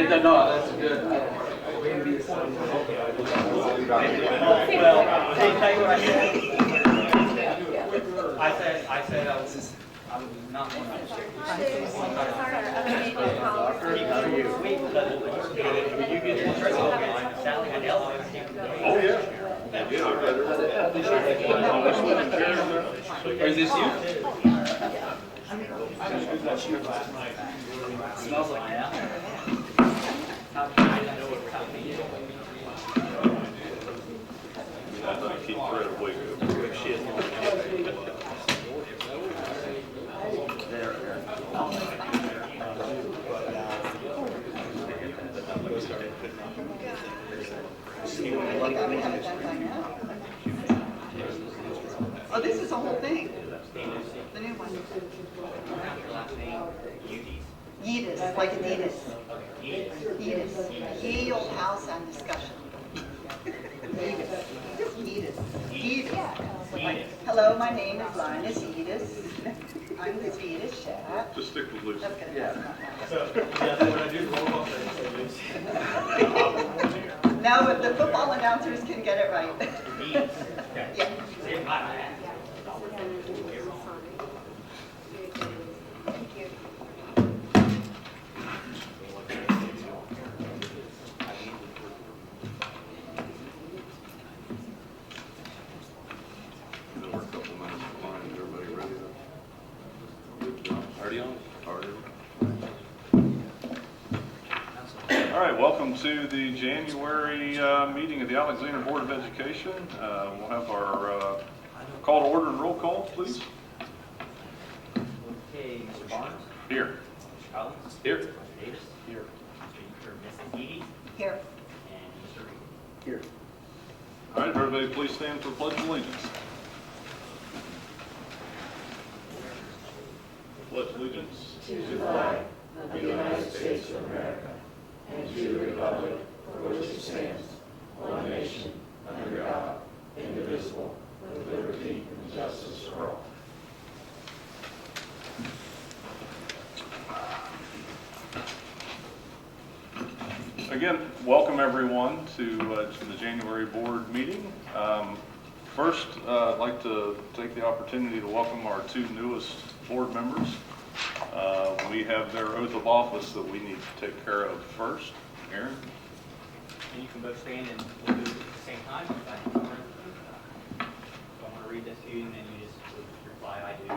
No, that's good. Well, I'll tell you what I said. I said I was not one of those. You get your trip on Sally and Ella. Oh, yeah. Yeah, I read Or is this you? Smells like that. I thought you keep Fred awake. Shit. Oh, this is the whole thing. The new one. Yeetus, like Adidas. Yeetus. Yield House and Discussion. Yeetus. Just Yeetus. Yeetus. Like, hello, my name is Linus Yeetus. I'm the Yeetus chef. Just stick with Lucy. That's good. Yeah. When I do roll call, No, but the football announcers can get it right. Yeah. Thank you. We're a couple minutes behind. Everybody ready to? Already on? Already. All right, welcome to the January meeting of the Alexander Board of Education. We'll have our call to order and roll call, please. Okay, Mr. Barnes? Here. Mr. Collins? Here. Mr. Davis? Here. Mrs. Edie? Here. And Mr. Reed? Here. All right, everybody, please stand for Pledge of Allegiance. Pledge allegiance to the flag of the United States of America and to the republic for which it stands, one nation, under God, indivisible, with liberty and justice for all. Again, welcome everyone to the January board meeting. First, I'd like to take the opportunity to welcome our two newest board members. We have their oath of office that we need to take care of first. Aaron? And you can both stand and we'll do it at the same time. If I want to read this to you, and then you just reply, I do.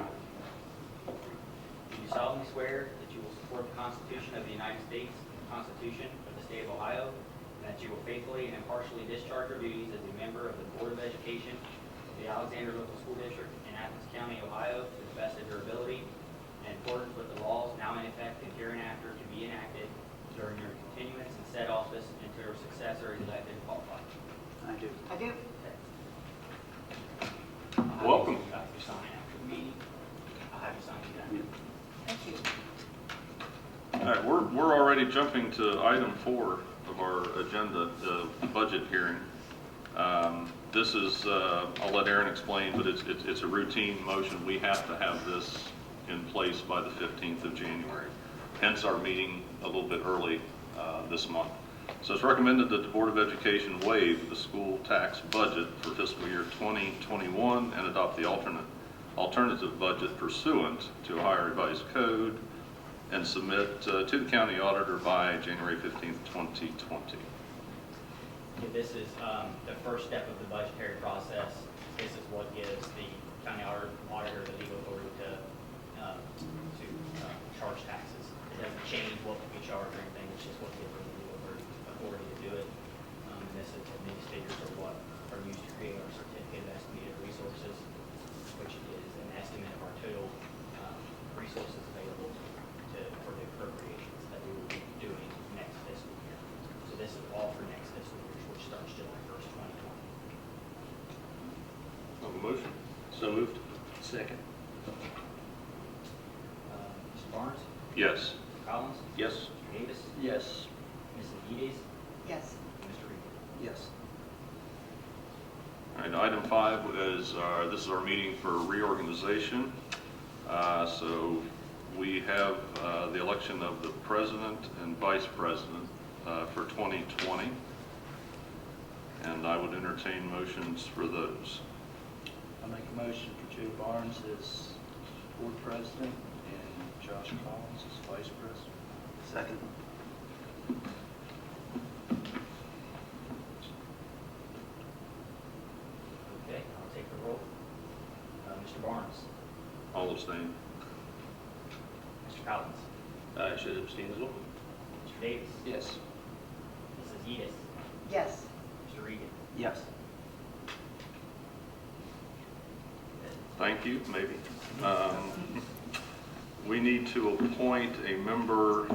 Do you solemnly swear that you will support the Constitution of the United States, the Constitution of the State of Ohio, and that you will faithfully and impartially discharge your duties as a member of the Board of Education of the Alexander Local School District in Athens County, Ohio, to the best of your ability, in accordance with the laws now in effect and hereinafter to be enacted during your continuance in said office until your successor is elected and qualified? I do. I do. Welcome. I'll have you sign after the meeting. I'll have you sign again. Thank you. All right, we're already jumping to item 4 of our agenda, the budget hearing. This is, I'll let Aaron explain, but it's a routine motion. We have to have this in place by the 15th of January. Hence our meeting a little bit early this month. So it's recommended that the Board of Education waive the school tax budget for fiscal year 2021 and adopt the alternative budget pursuant to Ohio Revised Code and submit to the county auditor by January 15th, 2020. This is the first step of the budgetary process. This is what gives the county auditor the legal authority to charge taxes. It doesn't change what we charge or anything. It's just what gives the legal authority to do it. And these figures are what are used to create our certificate of estimated resources, which is an estimate of our total resources available for the appropriations that we will be doing next fiscal year. So this is all for next fiscal year, which starts July 1st, 2020. Have a motion? So moved. Second. Mr. Barnes? Yes. Mr. Collins? Yes. Mr. Davis? Yes. Mrs. Edie? Yes. Mr. Reed? Yes. All right, item 5 is this is our meeting for reorganization. So we have the election of the president and vice president. for 2020. And I would entertain motions for those. I'll make a motion for Joe Barnes as board president and Josh Collins as vice president. Second. Okay, I'll take the roll. Mr. Barnes, All abstain. Mr. Collins, I should abstain as well. Mr. Davis, Yes. Mrs. Edis, Yes. Mr. Regan. Yes. Thank you, maybe. We need to appoint a member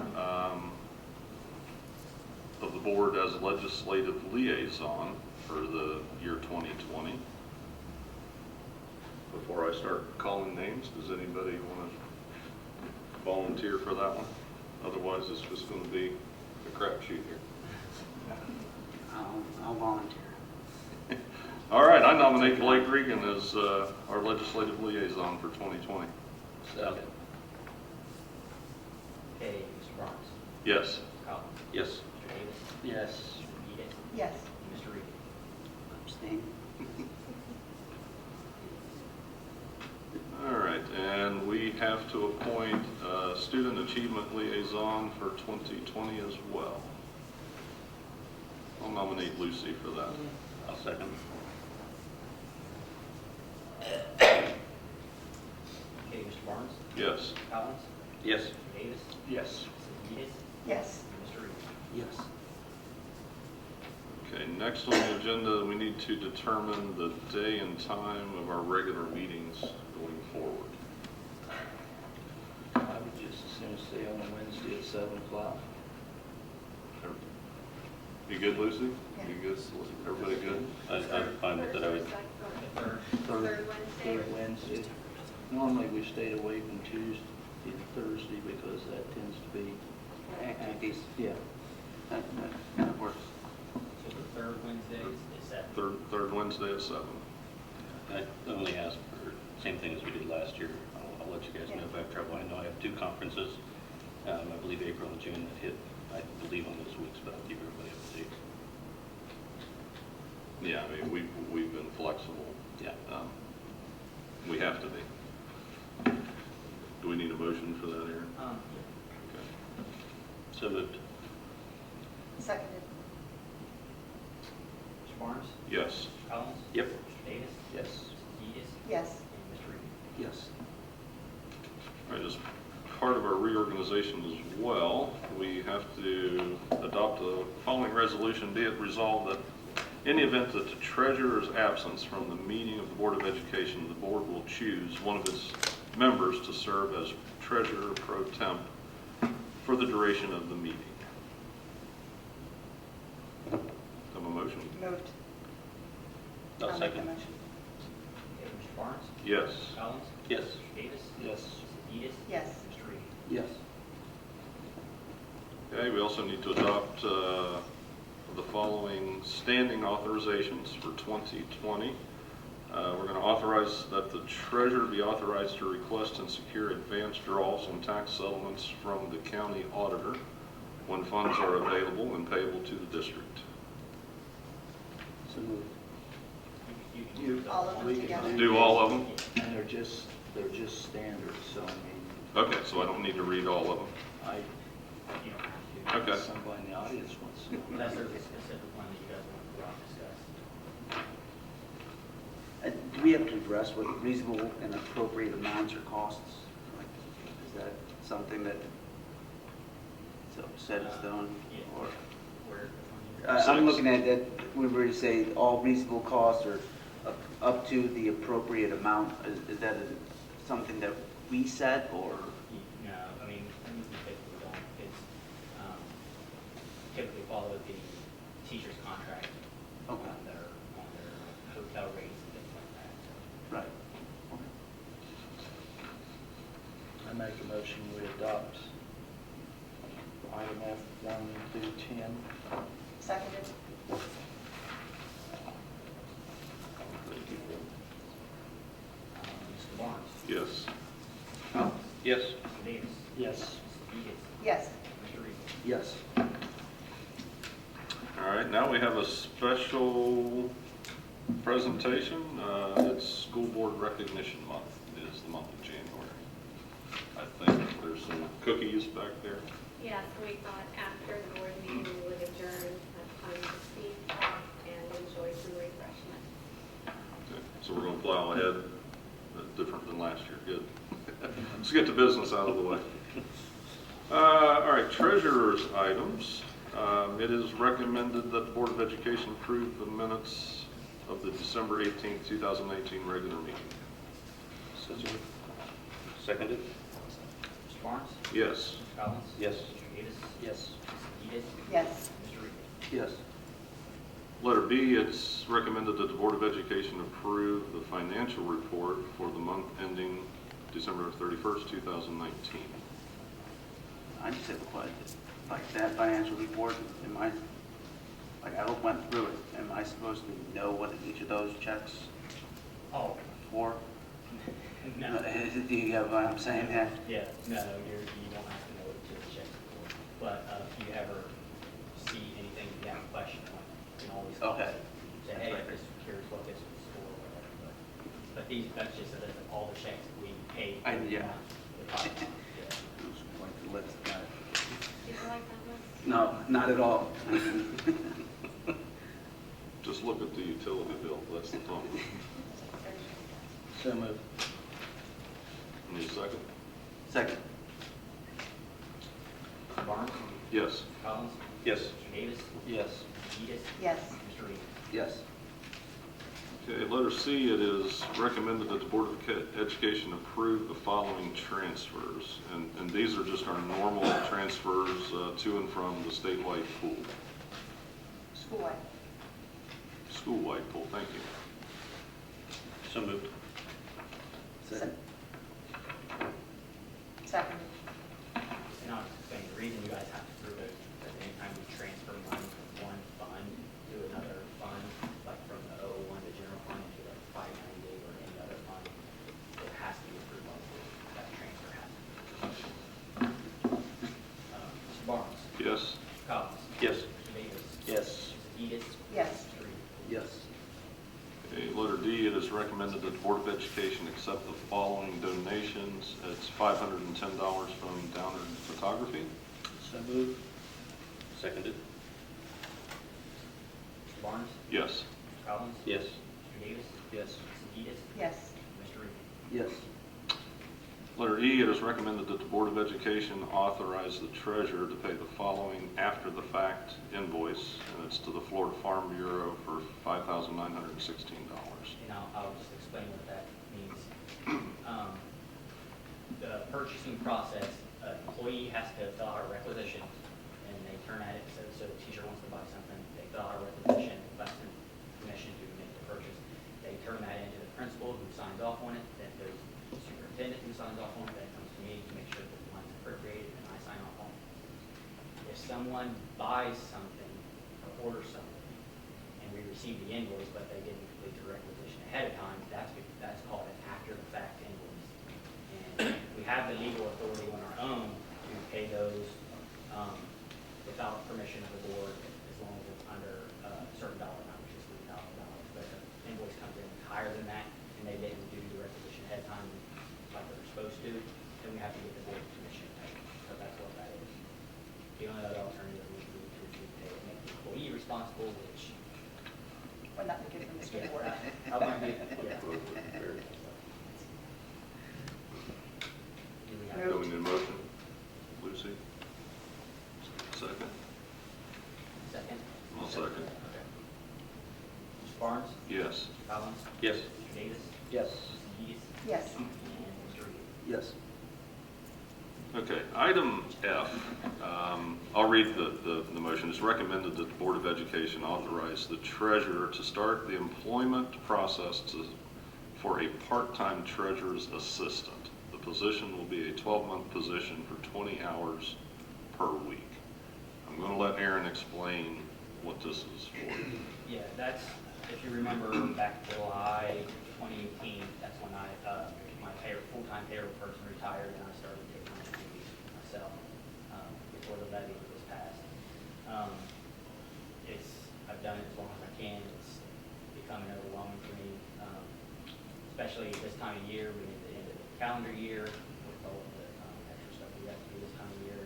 of the board as legislative liaison for the year 2020. Before I start calling names, does anybody want to volunteer for that one? Otherwise, it's just going to be a crapshoot here. I'll volunteer. All right, I nominate Blake Regan as our legislative liaison for 2020. Second. Okay, Mr. Barnes, Yes. Mr. Collins, Yes. Mr. Davis, Yes. Mr. Edis, Yes. and Mr. Regan. Abstain. All right, and we have to appoint a student achievement liaison for 2020 as well. I'll nominate Lucy for that. I'll second. Okay, Mr. Barnes, Yes. Mr. Collins, Yes. Mr. Davis, Yes. Mrs. Edis, Yes. and Mr. Regan. Yes. Okay, next on the agenda, we need to determine the day and time of our regular meetings going forward. I would just as soon stay on a Wednesday at 7 o'clock. You good, Lucy? Yeah. You good? Everybody good? I'm fine with it. I would, The third, Third Wednesday. Normally we stayed away from Tuesday and Thursday because that tends to be activities. Yeah, that works. so the third Wednesday is set. Third Wednesday at 7. I only ask for same thing as we did last year. I'll let you guys know if I have trouble. I know I have 2 conferences. I believe April and June that hit, I believe, on those weeks, but I'll keep everybody up to date. Yeah, I mean, we've been flexible. Yeah. We have to be. Do we need a motion for that, Aaron? Okay. So moved. Seconded. Mr. Barnes, Yes. Mr. Collins, Yep. Mr. Davis, Yes. Mrs. Edis, Yes. and Mr. Regan. Yes. All right, as part of our reorganization as well, we have to adopt the following resolution. Be it resolved that in the event that the treasurer's absence from the meeting of the Board of Education, the board will choose one of its members to serve as treasurer pro temp for the duration of the meeting. Have a motion? Moved. I'll make the second. motion. Okay, Mr. Barnes, Yes. Mr. Collins, Yes. Mr. Davis, Yes. Mrs. Edis, Yes. and Mr. Regan. Yes. Okay, we also need to adopt the following standing authorizations for 2020. We're going to authorize that the treasurer be authorized to request and secure advance draws on tax settlements from the county auditor when funds are available and payable to the district. So moved. You can You- do those All of them one. together? Do all of them? And they're just standard, so I mean, Okay, so I don't need to read all of them. You don't have to. Okay. somebody in the audience wants to. Unless there's a specific one that you guys want to go out and discuss. Do we have to address what reasonable and appropriate amounts or costs? Like, is that something that is set in stone? Yeah. Or Where, I'm looking at that, we where you say all reasonable costs or up to the appropriate amount. Is that something that we set or? no, I mean, we typically don't. It's typically follow the teacher's contract on Okay. their hotel rates and things like that. So, Right. I make a motion we adopt item F 1 through 10. Seconded. Mr. Barnes, Yes. Collins, Yes. Mr. Davis, Yes. Mrs. Edis, Yes. Mr. Regan. Yes. right, now we have a special presentation. It's School Board Recognition Month. It is the month of January. I think there's some cookies back there. Yes, we thought after the board meeting we would adjourn, have time to speak, talk, and enjoy some refreshment. Okay, so we're going to plow ahead, different than last year. Good. Let's get the business out of the way. All right, treasurer's items. It is recommended that the Board of Education approve the minutes of the December 18th, 2018 regular meeting. So moved. Seconded? Mr. Barnes? Yes. Mr. Collins? Yes. Mr. Davis? Yes. Mrs. Edith? Yes. Mr. Reed? Yes. Letter B, it's recommended that the Board of Education approve the financial report for the month ending December 31st, 2019. I just have a question. Like that financial report, am I, like I went through it, am I supposed to know what each of those checks Oh, for? no. Do you get what I'm saying here? Yeah, no, you don't have to know what to check for. But if you ever see anything you have a question on, you can always call Okay. us. Say, hey, just curious what this was for or whatever. But these, that's just so that all the checks we paid. Yeah. The top amount, yeah. Like the list, got it. Did you like that list? No, not at all. Just look at the utility bill, that's the top. So moved. Need a second? Second. Mr. Barnes? Yes. Mr. Collins? Yes. Mr. Davis? Yes. Mrs. Edith? Yes. Mr. Reed? Yes. Okay, letter C, it is recommended that the Board of Education approve the following transfers. And these are just our normal transfers to and from the statewide pool. School. School-wide pool, thank you. So moved. Second. Second. And I'll explain the reason you guys have to prove it, because anytime you transfer money from one fund to another fund, like from the 001 to general fund to like 590 or any other fund, it has to be approved by the board. That transfer has to be. Mr. Barnes? Yes? Mr. Collins? Yes. Mr. Davis? Yes. Mrs. Edith? Yes. Mr. Reed? Yes. Okay, letter D, it is recommended that the Board of Education accept the following donations. It's $510 from Downer Photography. So moved. Seconded? Mr. Barnes? Yes. Mr. Collins? Yes. Mr. Davis? Yes. Mrs. Edith? Yes. Mr. Reed? Yes. Letter E, it is recommended that the Board of Education authorize the treasurer to pay the following after-the-fact invoice, and it's to the Florida Farm Bureau for $5,916. And I'll just explain what that means. The purchasing process, an employee has to fill out a requisition, and they turn at it, so the teacher wants to buy something, they fill out a requisition, request permission to make the purchase. They turn that into the principal who signs off on it, then there's the superintendent who signs off on it, then it comes to me to make sure that the money's appropriated, and I sign off on it. If someone buys something or orders something, and we receive the invoice, but they didn't complete the requisition ahead of time, that's called an after-the-fact invoice. And we have the legal authority on our own to pay those without permission of the board, as long as it's under a certain dollar amount, which is $3,000. But if an invoice comes in higher than that, and they didn't do the requisition ahead of time like they're supposed to, then we have to get the board permission. So that's what that is. The only other alternative would be to make the employee responsible, which We're not getting from the school board. I want to be, yeah. Do we have- Do we need a motion? Lucy? Second? Second? I'll second. Okay. Mr. Barnes? Yes. Mr. Collins? Yes. Mr. Davis? Yes. Mrs. Edith? Yes. And Mr. Reed? Yes. Okay, item F, I'll read the motion. It's recommended that the Board of Education authorize the treasurer to start the employment process for a part-time treasurer's assistant. The position will be a 12-month position for 20 hours per week. I'm going to let Aaron explain what this is for. Yeah, that's, if you remember back July 2018, that's when my full-time payroll person retired and I started taking on duties myself before the levy was passed. especially this time of year, we get the end of the calendar year with all of the extra stuff we have to do this time of year.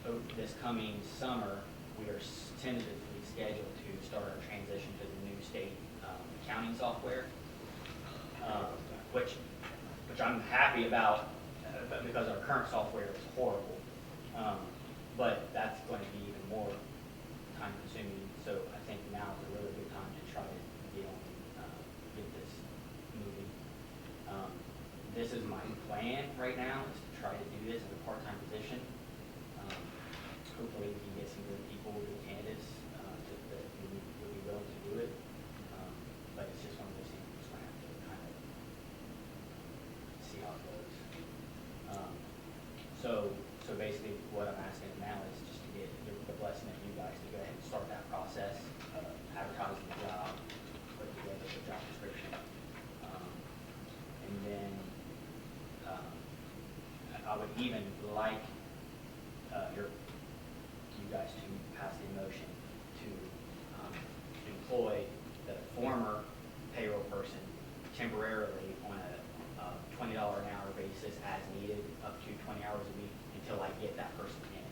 And this coming summer, we are tentatively scheduled to start our transition to the new state accounting software, which I'm happy about because our current software is horrible. But that's going to be even more time consuming. So I think now is a really good time to try to get this moving. This is my plan right now, is to try to do this in a part-time position. Hopefully we can get some good people, good candidates that would be willing to do it. But it's just one of those things we're just going to have to kind of see how it goes. So basically what I'm asking now is just to get the blessing of you guys to go ahead and start that process, advertising the job, put together the job description. And then I would even like you guys to pass the motion to employ the former payroll person temporarily on a $20 an hour basis as needed, up to 20 hours a week until I get that person in,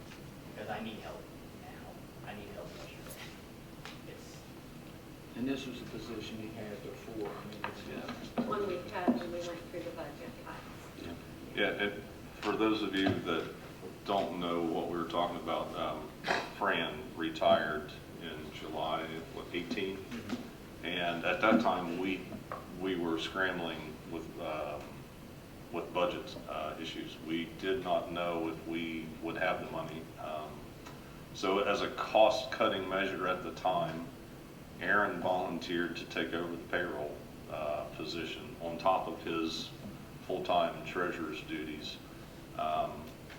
because I need help now. I need help yesterday. And this was a position he had before. I mean, it's, One we had when we went through the budget cuts. Yeah, and for those of you that don't know what we were talking about, Fran retired in July, 18? And at that time, we were scrambling with budget issues. We did not know if we would have the money. So as a cost-cutting measure at the time, Aaron volunteered to take over the payroll position on top of his full-time treasurer's duties.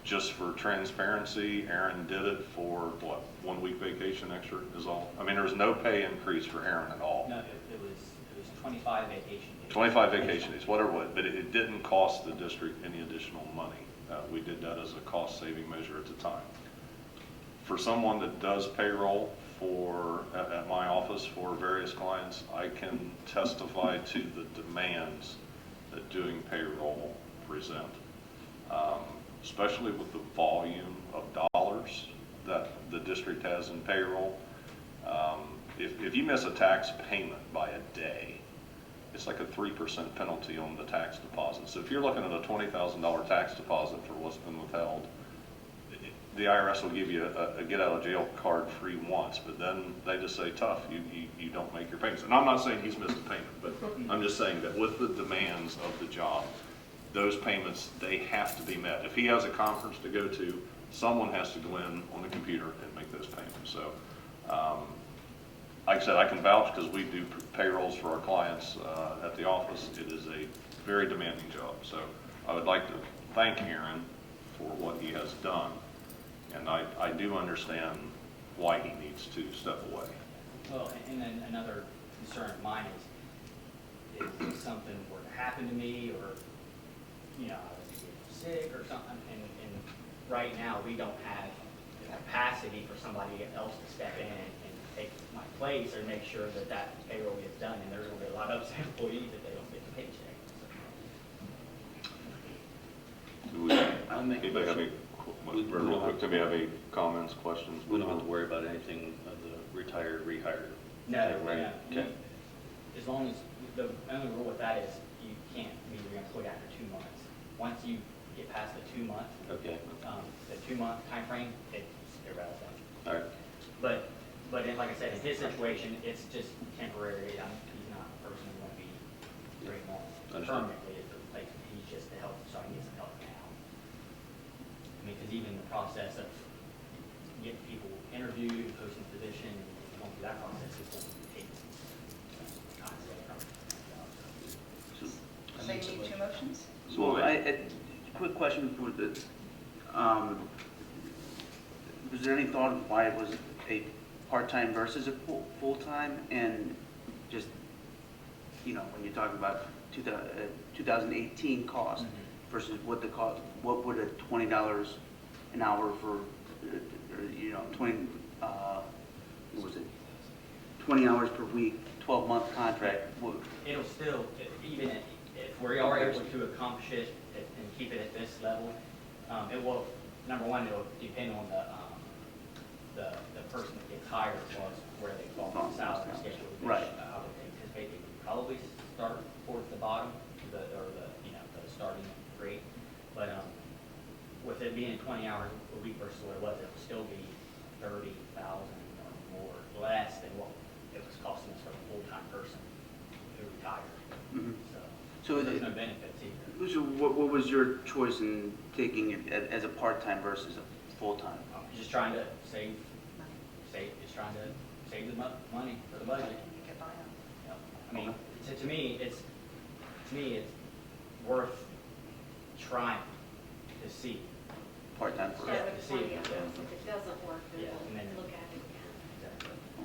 Just for transparency, Aaron did it for, what, 1 week vacation extra is all? I mean, there was no pay increase for Aaron at all. No, it was 25 vacation days. 25 vacation days, whatever it was, but it didn't cost the district any additional money. We did that as a cost-saving measure at the time. For someone that does payroll at my office for various clients, I can testify to the demands that doing payroll present. Especially with the volume of dollars that the district has in payroll. If you miss a tax payment by a day, it's like a 3% penalty on the tax deposit. So if you're looking at a $20,000 tax deposit for what's been withheld, the IRS will give you a get out of jail card free once, but then they just say, tough, you don't make your payments. And I'm not saying he's missed a payment, but I'm just saying that with the demands of the job, those payments, they have to be met. If he has a conference to go to, someone has to go in on the computer and make those payments. So, like I said, I can vouch because we do payrolls for our clients at the office. It is a very demanding job. So I would like to thank Aaron for what he has done. And I do understand why he needs to step away. Well, and then another concern of mine is if something were to happen to me, or I was sick or something, and right now we don't have the capacity for somebody else to step in and take my place or make sure that payroll gets done, and there's going to be a lot of upset employees if they don't get the paycheck. Anybody have any, real quick, do we have any comments, questions? We don't have to worry about anything of the retired, rehired. No, Right. no. Okay. As long as, the only rule with that is you can't be reemployed after 2 months. Once you get past the 2 month, Okay. the 2 month time frame, it's irrelevant. All right. But like I said, in his situation, it's just temporary. He's not a person who won't be very long permanently at the replacement. He's just to help, so I can get some help now. I mean, because even the process of getting people interviewed, posting the position, going through that process is going to take time away from the job. So you need 2 motions? So quick question for the, was there any thought of why it was a part-time versus a full-time? And just, when you're talking about 2018 cost versus what the cost, what would a $20 an hour for, 20 hours per week, 12-month contract? It'll still, even if we are able to accomplish it and keep it at this level, it will, number one, it'll depend on the person that gets hired as far as where they fall on the salary schedule. Which Right. I would anticipate they would probably start towards the bottom, the starting rate. But with it being 20 hours a week versus what it was, it would still be 30,000 or more less than what it was costing us for a full-time person who retired. Mhm. So there's no benefits either. So what was your choice in taking it as a part-time versus a full-time? Just trying to save, just trying to save the money for the budget. You can buy them. Yep. I mean, to me, it's worth trying to see. Part-time first? Start with to see it, 20 hours. yeah. If it doesn't work, then Yeah, and then- we'll look at it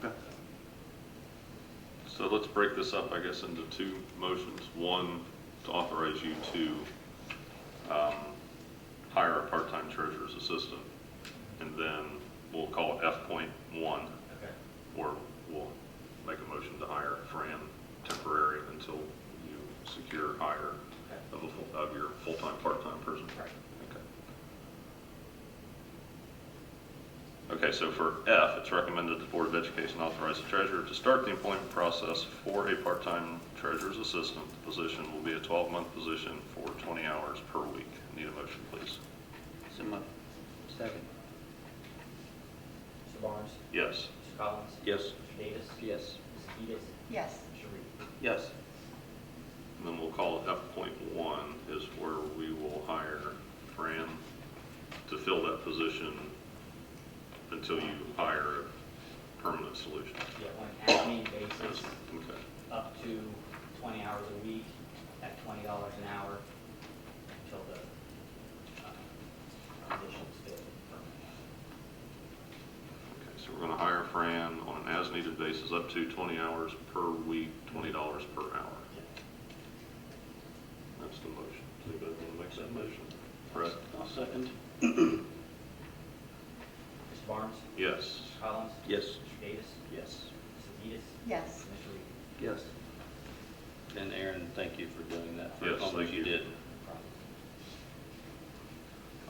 again. Okay. So let's break this up, I guess, into two motions. One, to authorize you to hire a part-time treasurer's assistant, and then we'll call it F.1, Okay. or we'll make a motion to hire Fran temporary until you secure hire of your full-time, part-time person. Right. Okay, so for F, it's recommended the Board of Education authorize the treasurer to start the employment process for a part-time treasurer's assistant. The position will be a 12-month position for 20 hours per week. Need a motion, please? So moved. Second. Mr. Barnes? Yes. Mr. Collins? Yes. Mr. Davis? Yes. Mrs. Edis? Yes. Mr. Reed? Yes. And then we'll call it F.1 is where we will hire Fran to fill that position until you hire a permanent solution. Yeah, on an as-needed basis, Okay. up to 20 hours a week at $20 an hour until the position's filled permanently. Okay, so we're going to hire Fran on an as-needed basis up to 20 hours per week, $20 per hour. That's the motion. Does anybody want to make that motion? Fred? I'll second. Mr. Barnes? Yes. Mr. Collins? Yes. Mr. Davis? Yes. Mrs. Edis? Yes. Mr. Reed? Yes. And Aaron, thank you for doing that for Yes, as long thank as you you. did.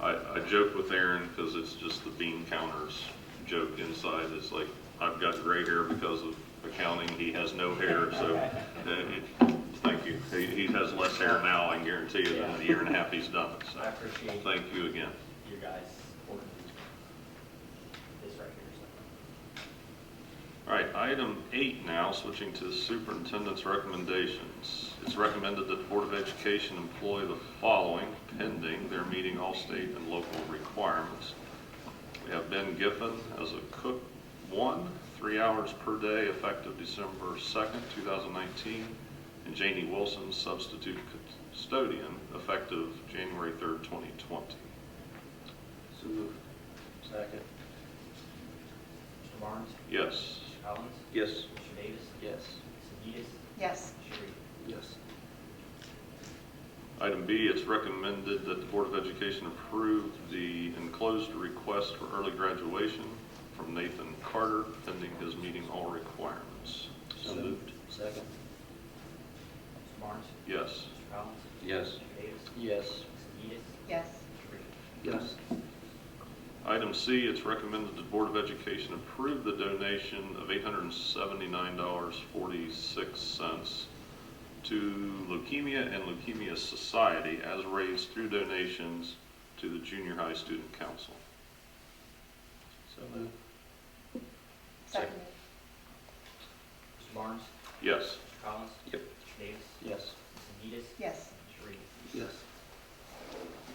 I joke with Aaron because it's just the bean counters joke inside. It's like, I've got gray hair because of accounting. He has no hair, so thank you. He has less hair now, I can guarantee you, than the year and a half he's done it. So I appreciate thank you again. you guys supporting this right here. All right, item 8 now, switching to Superintendents Recommendations. It's recommended that the Board of Education employ the following pending their meeting all state and local requirements. We have Ben Giffen as a cook 1, 3 hours per day, effective December 2nd, 2019, and Janie Wilson, substitute custodian, effective January 3rd, 2020. So moved. Second. Mr. Barnes? Yes. Mr. Collins? Yes. Mr. Davis? Yes. Mrs. Edis? Yes. Mr. Reed? Yes. Item B, it's recommended that the Board of Education approve the enclosed request for early graduation from Nathan Carter, pending his meeting all requirements. So moved. Second. Mr. Barnes? Yes. Mr. Collins? Yes. Mr. Davis? Yes. Mrs. Edis? Yes. Mr. Reed? Yes. Item C, it's recommended the Board of Education approve the donation of $879.46 to Leukemia and Leukemia Society as raised through donations to the Junior High Student Council. So moved. Second. Mr. Barnes? Yes. Mr. Collins? Yep. Mr. Davis? Yes. Mrs. Edis? Yes. Mr. Reed? Yes.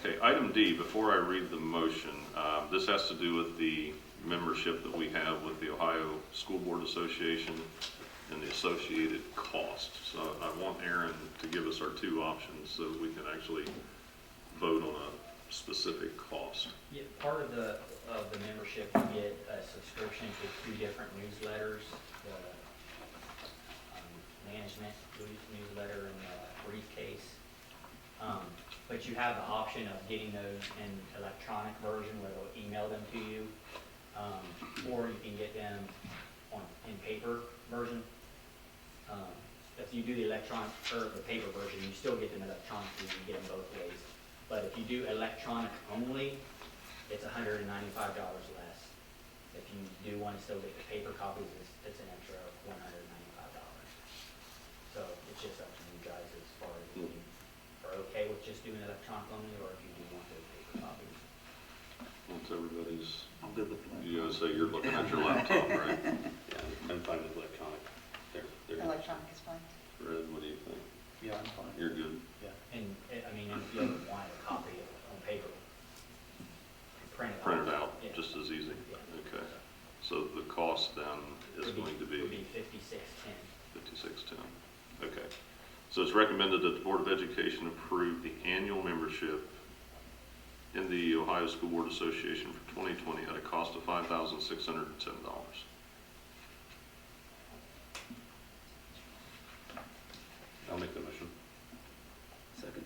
Okay, item D, before I read the motion, this has to do with the membership that we have with the Ohio School Board Association and the associated cost. So I want Aaron to give us our two options so we can actually vote on a specific cost. Yeah, part of the membership, you get a subscription to 2 different newsletters, the management newsletter and the briefcase. But you have the option of getting those in electronic version where they'll email them to you, or you can get them in paper version. if you do the electronic, or the paper version, you still get them electronically, you get them both ways. But if you do electronic only, it's $195 less. If you do want to still get the paper copies, it's an extra of $195. So it's just up to you guys as far as if you are okay with just doing electronic only, or if you do want those paper copies. What's everybody's, I'm good with that. you gotta say you're looking at your laptop, right? Yeah, I'm fine with electronic. They're, Electronic is fine. Red, what do you think? Yeah, I'm fine. You're good? And, I mean, if you ever want a copy on paper, print it out. Print it out, Yeah. just as easy? Yeah. Okay. So the cost then is going to Would be be $56.10. $56.10. Okay. So it's recommended that the Board of Education approve the annual membership in the Ohio School Board Association for 2020 at a cost of $5,610. I'll make the motion. Second.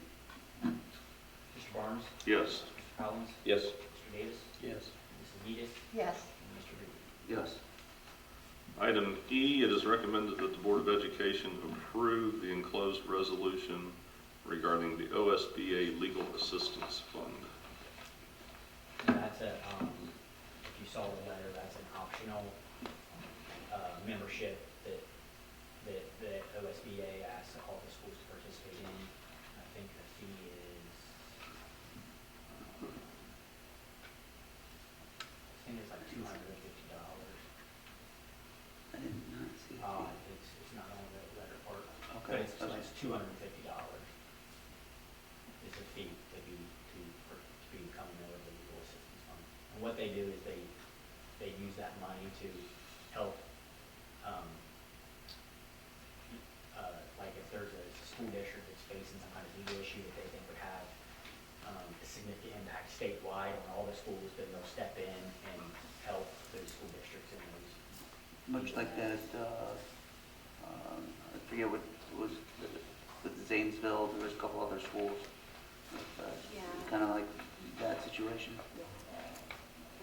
Mr. Barnes? Yes. Mr. Collins? Yes. Mr. Davis? Yes. Mrs. Edis? Yes. And Mr. Reed? Yes. Item E, it is recommended that the Board of Education approve the enclosed resolution regarding the OSBA Legal Assistance Fund. And that's a, if you saw the letter, that's an optional, membership that OSBA asks all the schools to participate in. I think the fee is, like $250. I did not see it. It's not on the letter part, but Okay. it's $250 is the fee to become a member of the legal assistance fund. And what they do is they use that money to help, like if there's a school district that's facing some kind of legal issue that they think would have a significant impact statewide on all the schools, then they'll step in and help those school districts in those. Much like that, I forget what was, with Zanesville, there was a couple other schools. Yeah. Kind of like that situation.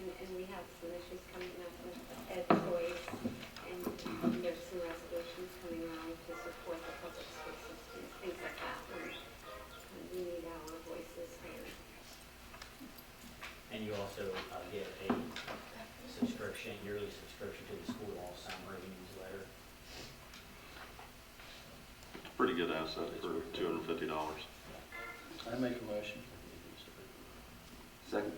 And we have some issues coming up with ed choice, and there's some resolutions coming around to support the public school systems, things like that, where we need our voices heard. And you also get a subscription, yearly subscription to the school all summer newsletter. It's a pretty good asset for $250. I make a motion. Second.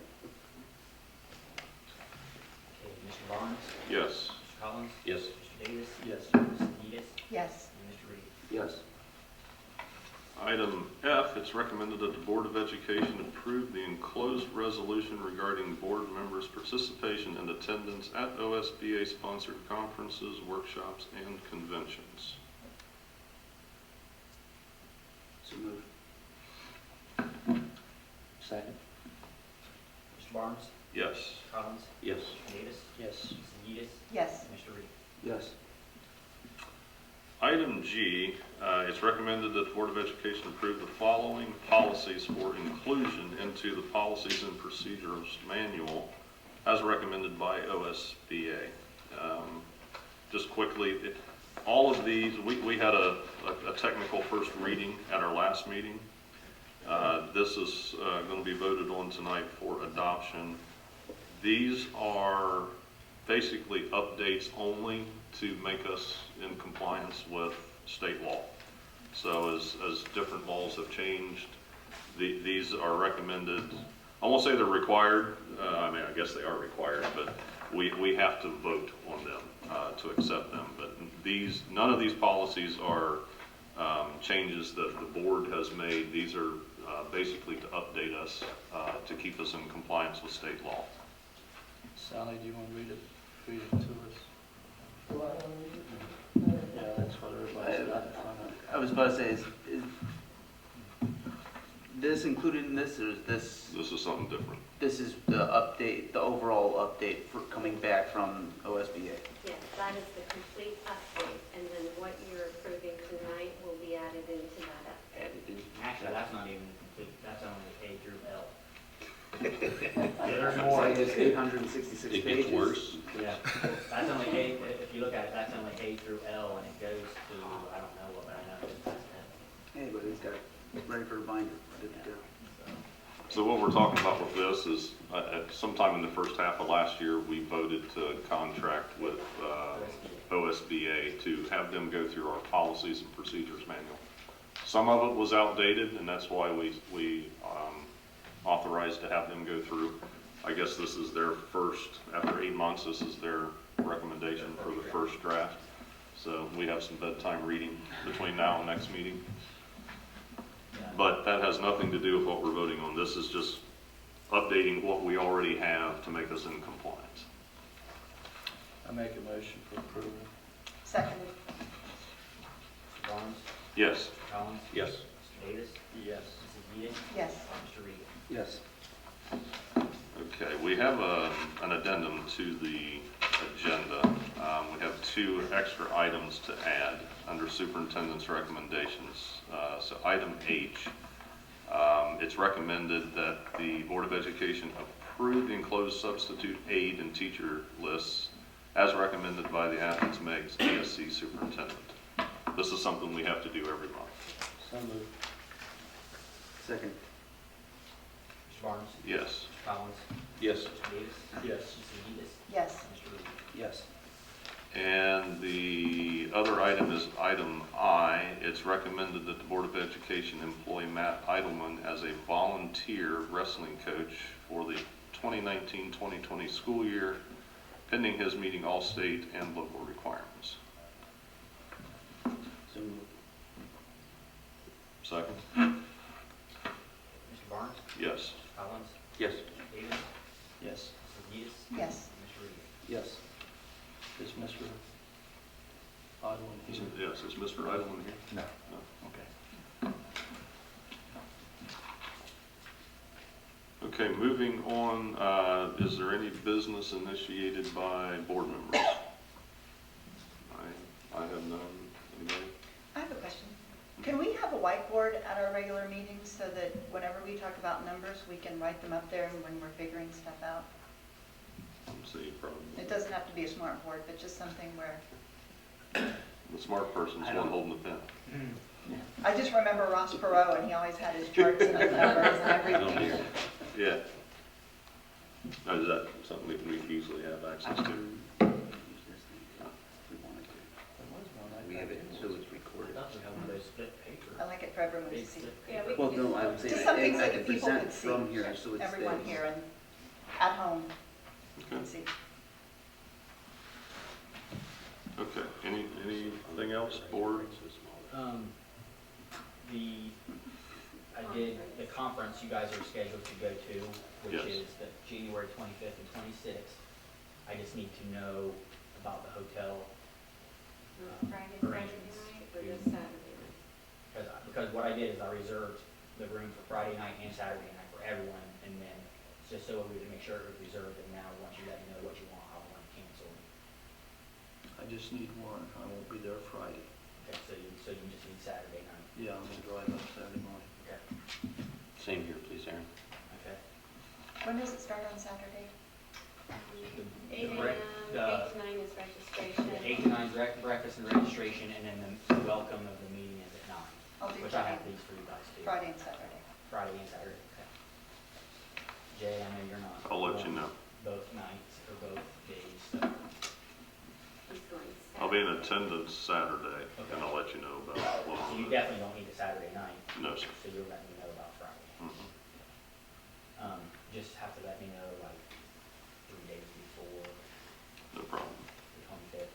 Okay, Mr. Barnes? Yes. Mr. Collins? Yes. Mr. Davis? Yes. Mrs. Edis? Yes. And Mr. Reed? Yes. Item F, it's recommended that the Board of Education approve the enclosed resolution regarding board members' participation and attendance at OSBA-sponsored conferences, workshops, and conventions. So moved. Second. Mr. Barnes? Yes. Mr. Collins? Yes. Mr. Davis? Yes. Mrs. Edis? Yes. And Mr. Reed? Yes. Item G, it's recommended that the Board of Education approve the following policies for inclusion into the Policies and Procedures Manual as recommended by OSBA. Just quickly, all of these, we had a technical first reading at our last meeting. This is going to be voted on tonight for adoption. These are basically updates only to make us in compliance with state law. So as different laws have changed, these are recommended. I won't say they're required. I mean, I guess they are required, but we have to vote on them to accept them. But none of these policies are changes that the board has made. These are basically to update us to keep us in compliance with state law. Sally, do you want to read it to us? Yeah, that's what everybody's got in front of. I was about to say, is this included in this, or is this? This is something different. This is the update, the overall update for coming back from OSBA. Yes, that is the complete update, and then what you're approving tonight will be added into that update. Added in. Actually, that's not even complete. That's only A through L. There's more. It's 866 It pages. gets worse. Yeah, that's only A, if you look at it, that's only A through L, and it goes to, I don't know what, but I know Ready for a binder, good to go. So what we're talking about with this is, at sometime in the first half of last year, we voted to contract with OSBA to have them go through our policies and procedures manual. Some of it was outdated, and that's why we authorized to have them go through. I guess this is their first, after 8 months, this is their recommendation for the first draft. So we have some bedtime reading between now and next meeting. But that has nothing to do with what we're voting on. This is just updating what we already have to make us in compliance. I make a motion for approval. Seconded. Mr. Barnes? Yes. Mr. Collins? Yes. Mr. Davis? Yes. Mrs. Eden? Yes. Mr. Reed? Yes. Okay, we have an addendum to the agenda. We have 2 extra items to add under Superintendents Recommendations. So item H, it's recommended that the Board of Education approve the enclosed substitute aide and teacher lists as recommended by the Athens MEGS ESC superintendent. This is something we have to do every month. So moved. Second. Mr. Barnes? Yes. Mr. Collins? Yes. Mr. Davis? Yes. Mrs. Eden? Yes. Mr. Reed? Yes. And the other item is item I. It's recommended that the Board of Education employ Matt Eidelman as a volunteer wrestling coach for the 2019-2020 school year, pending his meeting all state and local requirements. So moved. Second? Mr. Barnes? Yes. Mr. Collins? Yes. Mr. Davis? Yes. Mrs. Eden? Yes. Mr. Reed? Yes. Is Mr. Odwin here? Yes, is Mr. Eidelman here? No. No. Okay. Okay, moving on, is there any business initiated by board members? I have none. Anybody? I have a question. Can we have a whiteboard at our regular meetings so that whenever we talk about numbers, we can write them up there when we're figuring stuff out? So you probably, It doesn't have to be a smart board, but just something where, the smart person's I one don't- holding the pen. I just remember Ross Perot and he always had his charts and his numbers and everything. Yeah. Now, is that something we can easily have I access can to? use this thing if we wanted to. There was one. We have it so it's I recorded. thought we had one of those split paper. I like it for everyone to see. Yeah, we Well, can no, just- I was saying, Just something so I that can people present can see. from here, so it's Everyone stays. here and at home Okay. can see. Okay, anything else, board? I did the conference you guys are scheduled to go to, which Yes. is the January 25th and 26th. I just need to know about the hotel, Friday, arrangements. Saturday night, or this Saturday night? because what I did is I reserved the room for Friday night and Saturday night for everyone, and then just so we would make sure it was reserved, and now once you let me know what you want, I want to cancel. I just need one. I won't be there Friday. Okay, so you just need Saturday night. Yeah, I'm gonna drive up Saturday morning. Okay. Same here, please, Aaron. Okay. When does it start on Saturday? 8 Correct. a.m., 8 to 9 is registration. 8 to 9 is breakfast and registration, and then the welcome of the meeting is at 9. I'll do Which I have Friday, these for you guys too. Friday and Saturday. Friday and Saturday, okay. Jay, I know you're not. I'll let you know. Both nights, or both days, so. He's going I'll be in Saturday. attendance Saturday, and I'll let you know about So what. you definitely don't need a Saturday night, No, sir. so you'll let me know about Friday. Mhm. Just have to let me know like 3 days before No problem. the 25th.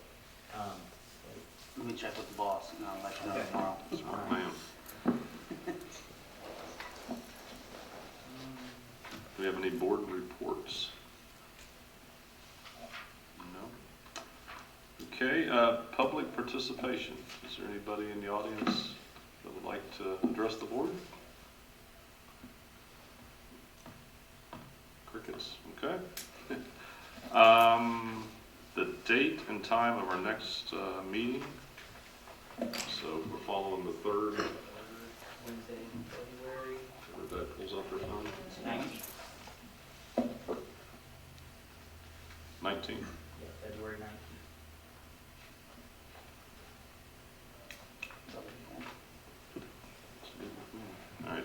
Let me check with the boss and I'll let you know Okay. tomorrow. Smart man. Do we have any board reports? No? Okay, public participation. Is there anybody in the audience that would like to address the board? Crickets, okay. The date and time of our next meeting. So we're following the 3rd. Wednesday in February, Rebecca pulls up her phone. 19th. 19. Yeah, February 19th.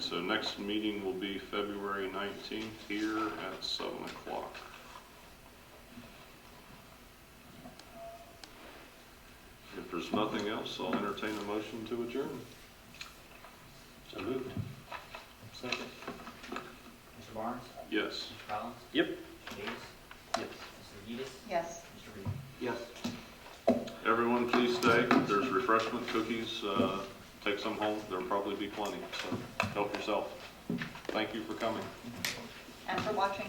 so next meeting will be February 19th here at 7 o'clock. If there's nothing else, I'll entertain a motion to adjourn. So moved. Second. Mr. Barnes? Yes. Mr. Collins? Yep. Mr. Davis? Yes. Mr. Udis? Yes. Mr. Reed? Yes. Everyone, please stay. There's refreshment, cookies. Take some home. There'll probably be plenty, so help yourself. Thank you for coming. And for watching.